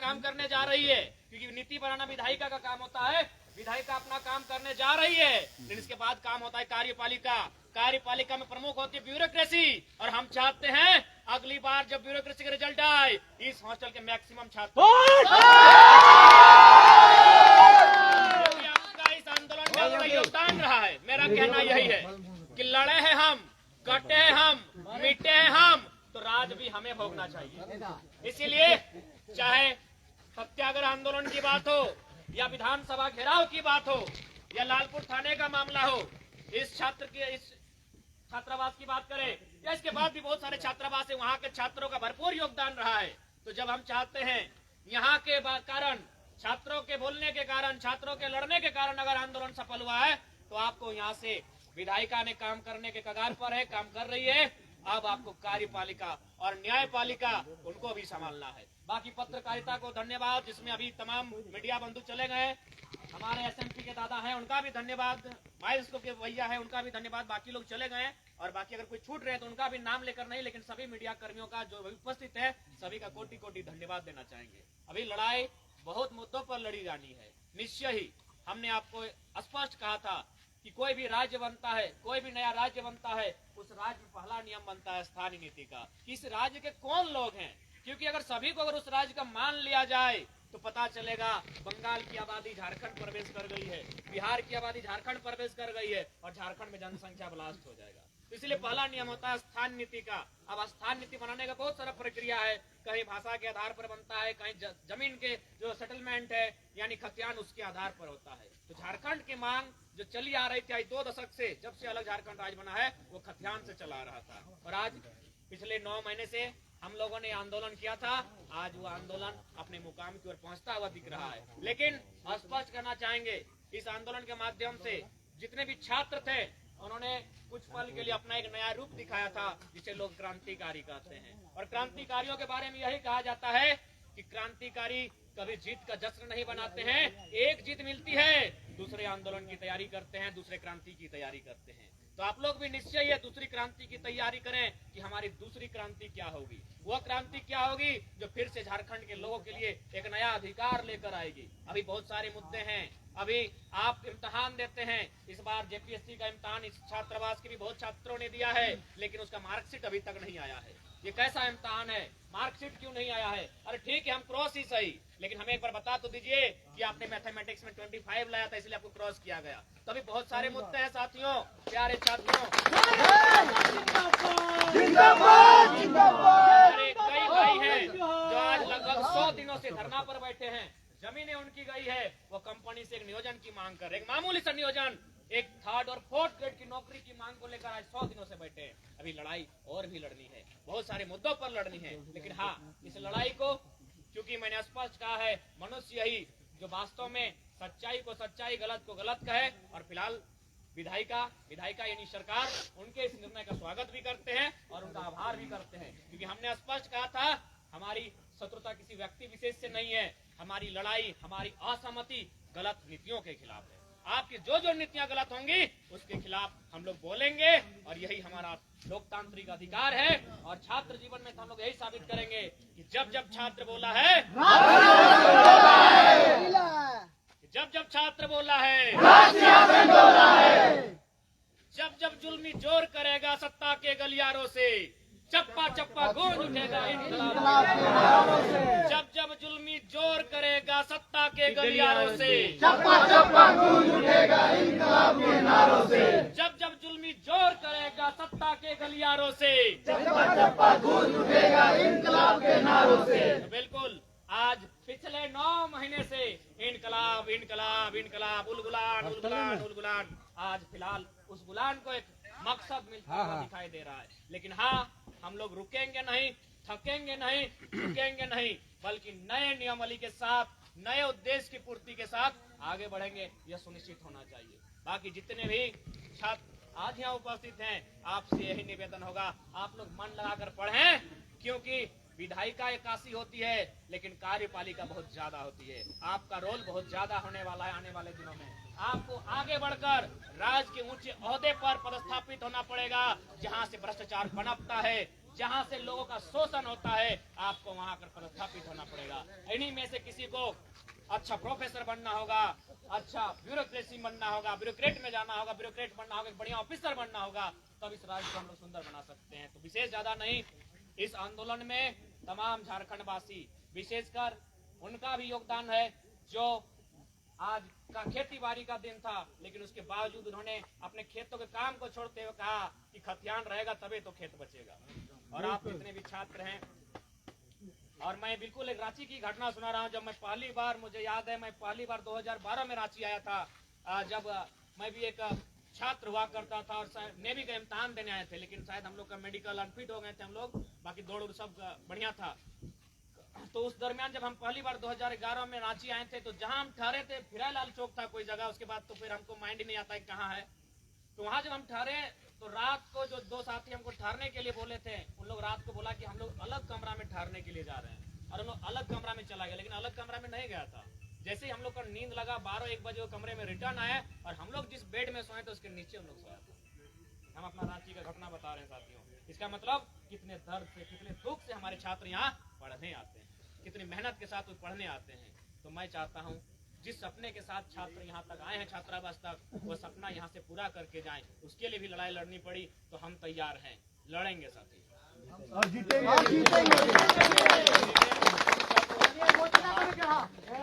काम करने जा रही है, क्योंकि नीति बनाना विधायिका का काम होता है। विधायिका अपना काम करने जा रही है, लेकिन इसके बाद काम होता है कार्यपालिका। कार्यपालिका में प्रमुख होती है ब्यूरोक्रेसी, और हम चाहते हैं अगली बार जब ब्यूरोक्रेसी का रिजल्ट आए, इस हॉस्टल के मैक्सिमम छात्र आपका इस आंदोलन में योगदान रहा है। मेरा कहना यही है कि लड़े हैं हम, कटे हैं हम, मिटे हैं हम, तो राज भी हमें भोगना चाहिए। इसीलिए चाहे सत्याग्रह आंदोलन की बात हो, या विधानसभा घेराव की बात हो, या लालपुर थाने का मामला हो, इस छात्रावास की बात करें, या इसके बाद भी बहुत सारे छात्रावास है, वहाँ के छात्रों का भरपूर योगदान रहा है। तो जब हम चाहते हैं यहाँ के कारण, छात्रों के बोलने के कारण, छात्रों के लड़ने के कारण अगर आंदोलन सफल हुआ है, तो आपको यहाँ से विधायिका ने काम करने के कगार पर है, काम कर रही है। अब आपको कार्यपालिका और न्यायपालिका उनको भी संभालना है। बाकी पत्रकारिता को धन्यवाद, जिसमें अभी तमाम मीडिया बंधु चले गए। हमारे एसएमपी के दादा हैं, उनका भी धन्यवाद। माइल्स के भैया है, उनका भी धन्यवाद। बाकी लोग चले गए, और बाकी अगर कोई छूट रहे तो उनका भी नाम लेकर नहीं, लेकिन सभी मीडिया कर्मियों का जो उपस्थित है, सभी का कोटि कोटि धन्यवाद देना चाहेंगे। अभी लड़ाई बहुत मुद्दों पर लड़ी जानी है। निश्चय ही हमने आपको स्पष्ट कहा था कि कोई भी राज्य बनता है, कोई भी नया राज्य बनता है, उस राज्य में पहला नियम बनता है स्थानीय नीति का, कि इस राज्य के कौन लोग हैं। क्योंकि अगर सभी को अगर उस राज्य का मान लिया जाए तो पता चलेगा बंगाल की आबादी झारखंड प्रवेश कर गई है, बिहार की आबादी झारखंड प्रवेश कर गई है, और झारखंड में जनसंख्या ब्लास्ट हो जाएगा। तो इसलिए पहला नियम होता है स्थान नीति का। अब स्थान नीति बनाने का बहुत सारा प्रक्रिया है, कहीं भाषा के आधार पर बनता है, कहीं जमीन के जो सेटलमेंट है यानी खतियान, उसके आधार पर होता है। तो झारखंड की मांग जो चली आ रही थी 2 दशक से, जब से अलग झारखंड राज्य बना है, वो खतियान से चला रहा था। और आज पिछले 9 महीने से हम लोगों ने आंदोलन किया था, आज वो आंदोलन अपने मुकाम की ओर पहुंचता हुआ दिख रहा है। लेकिन स्पष्ट करना चाहेंगे, इस आंदोलन के माध्यम से जितने भी छात्र थे, उन्होंने कुछ पल के लिए अपना एक नया रूप दिखाया था, जिसे लोग क्रांतिकारी कहते हैं। और क्रांतिकारियों के बारे में यही कहा जाता है कि क्रांतिकारी कभी जीत का जश्न नहीं बनाते हैं। एक जीत मिलती है, दूसरे आंदोलन की तैयारी करते हैं, दूसरे क्रांति की तैयारी करते हैं। तो आप लोग भी निश्चय है दूसरी क्रांति की तैयारी करें कि हमारी दूसरी क्रांति क्या होगी। वह क्रांति क्या होगी जो फिर से झारखंड के लोगों के लिए एक नया अधिकार लेकर आएगी। अभी बहुत सारे मुद्दे हैं। अभी आप इम्तिहान देते हैं, इस बार जेपीएससी का इम्तिहान इस छात्रावास के भी बहुत छात्रों ने दिया है, लेकिन उसका मार्कशीट अभी तक नहीं आया है। ये कैसा इम्तिहान है, मार्कशीट क्यों नहीं आया है? अरे ठीक है, हम क्रॉस ही सही, लेकिन हमें एक बार बता तो दीजिए कि आपने मैथमेटिक्स में 25 लाया था, इसलिए आपको क्रॉस किया गया। तो अभी बहुत सारे मुद्दे हैं साथियों, प्यारे छात्रों। कई भाई हैं जो आज लगभग 100 दिनों से धरना पर बैठे हैं, जमीनें उनकी गई है, वो कंपनी से एक नियोजन की मांग कर रहे, एक मामूली सा नियोजन, एक 3rd और 4th ग्रेड की नौकरी की मांग को लेकर आज 100 दिनों से बैठे हैं। अभी लड़ाई और भी लड़नी है, बहुत सारे मुद्दों पर लड़नी है। लेकिन हाँ, इस लड़ाई को, क्योंकि मैंने स्पष्ट कहा है, मनुष्य ही जो वास्तव में सच्चाई को सच्चाई, गलत को गलत कहे। और फिलहाल विधायिका यानी सरकार उनके इस निर्णय का स्वागत भी करते हैं और उनका आभार भी करते हैं, क्योंकि हमने स्पष्ट कहा था हमारी शत्रुता किसी व्यक्ति विशेष से नहीं है। हमारी लड़ाई, हमारी असहमति गलत नीतियों के खिलाफ है। आपकी जो जो नीतियां गलत होंगी उसके खिलाफ हम लोग बोलेंगे, और यही हमारा लोकतांत्रिक अधिकार है। और छात्र जीवन में तो हम लोग यही साबित करेंगे कि जब जब छात्र बोला है, जब जब छात्र बोला है, जब जब जुल्मी जोर करेगा सत्ता के गलियारों से, चप्पा चप्पा गूंज उठेगा इनकलाब के नारों से। जब जब जुल्मी जोर करेगा सत्ता के गलियारों से, चप्पा चप्पा गूंज उठेगा इनकलाब के नारों से। जब जब जुल्मी जोर करेगा सत्ता के गलियारों से, चप्पा चप्पा गूंज उठेगा इनकलाब के नारों से। बिल्कुल, आज पिछले 9 महीने से इनकलाब इनकलाब इनकलाब, उलगुलान उलगुलान उलगुलान। आज फिलहाल उस गुलान को एक मकसद मिलता हुआ दिखाई दे रहा है। लेकिन हाँ, हम लोग रुकेंगे नहीं, थकेंगे नहीं, झुकेंगे नहीं, बल्कि नए नियमावली के साथ, नए उद्देश्य की पूर्ति के साथ आगे बढ़ेंगे, यह सुनिश्चित होना चाहिए। बाकी जितने भी छात्र आज यहाँ उपस्थित हैं, आपसे यही निवेदन होगा, आप लोग मन लगाकर पढ़ें, क्योंकि विधायिका 81 होती है, लेकिन कार्यपालिका बहुत ज्यादा होती है। आपका रोल बहुत ज्यादा होने वाला है आने वाले दिनों में। आपको आगे बढ़कर राज्य के ऊंचे ओहदे पर पदस्थापित होना पड़ेगा, जहां से भ्रष्टाचार पनपता है, जहां से लोगों का शोषण होता है आपको वहां आकर प्रस्थापित होना पड़ेगा। इन्हीं में से किसी को अच्छा प्रोफेसर बनना होगा, अच्छा ब्यूरोक्रेसी बनना होगा, ब्यूरोक्रेट में जाना होगा, ब्यूरोक्रेट बनना होगा, बढ़िया ऑफिसर बनना होगा, तब इस राज्य को हम लोग सुंदर बना सकते हैं। तो विशेष ज्यादा नहीं, इस आंदोलन में तमाम झारखंड वासी विशेषकर उनका भी योगदान है जो आज का खेती बाड़ी का दिन था, लेकिन उसके बावजूद उन्होंने अपने खेतों के काम को छोड़ते हुए कहा कि खतियान रहेगा तभी तो खेत बचेगा। और आप जितने भी छात्र हैं, और मैं बिल्कुल एक रांची की घटना सुना रहा हूं। जब मैं पहली बार, मुझे याद है, मैं पहली बार 2012 में रांची आया था, जब मैं भी एक छात्र हुआ करता था और नेवी का इम्तिहान देने आए थे, लेकिन शायद हम लोग का मेडिकल अनफिट हो गए थे हम लोग, बाकी दौड़ सब बढ़िया था। तो उस दरमियान जब हम पहली बार 2011 में रांची आए थे, तो जहां हम ठहरे थे फिरालाल चौक था कोई जगह, उसके बाद तो फिर हमको माइंड ही नहीं आता है कहाँ है। तो वहां जब हम ठहरे तो रात को जो दो साथी हमको ठहरने के लिए बोले थे, उन लोग रात को बोला कि हम लोग अलग कमरा में ठहरने के लिए जा रहे हैं, और हम लोग अलग कमरा में चला गया, लेकिन अलग कमरा में नहीं गया था। जैसे ही हम लोग को नींद लगा 12-1 बजे वो कमरे में रिटर्न आया, और हम लोग जिस बेड में सोए थे उसके नीचे हम लोग सोया था। हम अपना रांची का घटना बता रहे हैं साथियों। इसका मतलब कितने दर्द से, कितने दुख से हमारे छात्र यहाँ पढ़ने आते हैं, कितनी मेहनत के साथ वो पढ़ने आते हैं। तो मैं चाहता हूँ जिस सपने के साथ छात्र यहाँ तक आए हैं, छात्रावास तक, वो सपना यहाँ से पूरा करके जाएं। उसके लिए भी लड़ाई लड़नी पड़ी तो हम तैयार हैं, लड़ेंगे साथी और जीतेंगे।